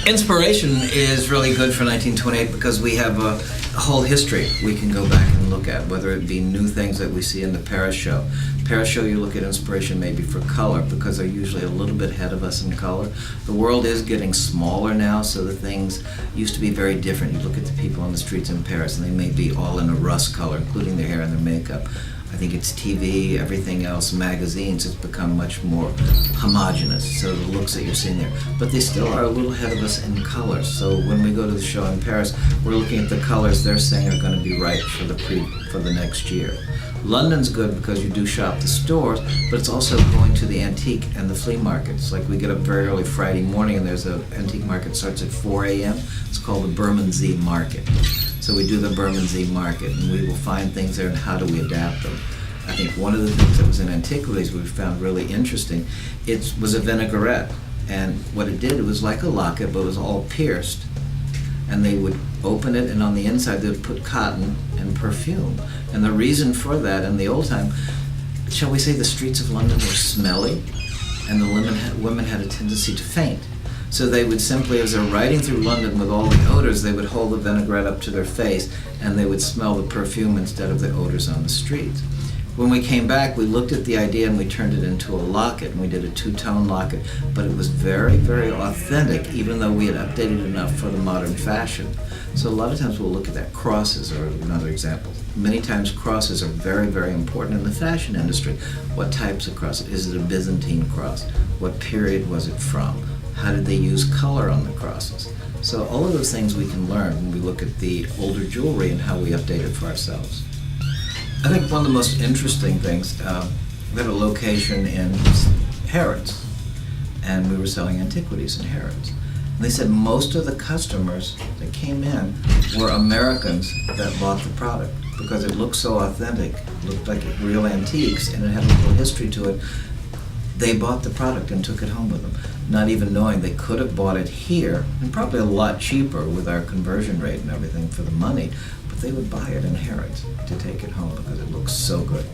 Inspiration is really good for 1928 because we have a whole history we can go back and look at, whether it be new things that we see in the Paris show. Paris show, you look at inspiration maybe for color because they're usually a little bit ahead of us in color. The world is getting smaller now, so the things used to be very different. You look at the people on the streets in Paris and they may be all in a rust color, including their hair and their makeup. I think it's TV, everything else, magazines, it's become much more homogenous, so the looks that you're seeing there. But they still are a little ahead of us in colors. So when we go to the show in Paris, we're looking at the colors they're saying are going to be right for the next year. London's good because you do shop the stores, but it's also going to the antique and the flea markets. Like we get up very early Friday morning and there's an antique market starts at 4 a.m. It's called the Bermondsey Market. So we do the Bermondsey Market and we will find things there and how do we adapt them. I think one of the things that was in antiquities we found really interesting, it was a vinaigrette. And what it did, it was like a locket, but it was all pierced. And they would open it, and on the inside they would put cotton and perfume. And the reason for that, in the old time, shall we say the streets of London were smelly, and the women had a tendency to faint. So they would simply, as they're riding through London with all the odors, they would hold the vinaigrette up to their face, and they would smell the perfume instead of the odors on the streets. When we came back, we looked at the idea and we turned it into a locket, and we did a two-tone locket, but it was very, very authentic, even though we had updated enough for the modern fashion. So a lot of times we'll look at that. Crosses are another example. Many times crosses are very, very important in the fashion industry. What types of crosses? Is it a Byzantine cross? What period was it from? How did they use color on the crosses? So all of those things we can learn when we look at the older jewelry and how we update it for ourselves. I think one of the most interesting things, we had a location in Harrods, and we were selling antiquities in Harrods. And they said most of the customers that came in were Americans that bought the product because it looked so authentic, it looked like real antiques, and it had a little history to it. They bought the product and took it home with them, not even knowing they could have bought it here, and probably a lot cheaper with our conversion rate and everything for the money, but they would buy it in Harrods to take it home because it looks so good.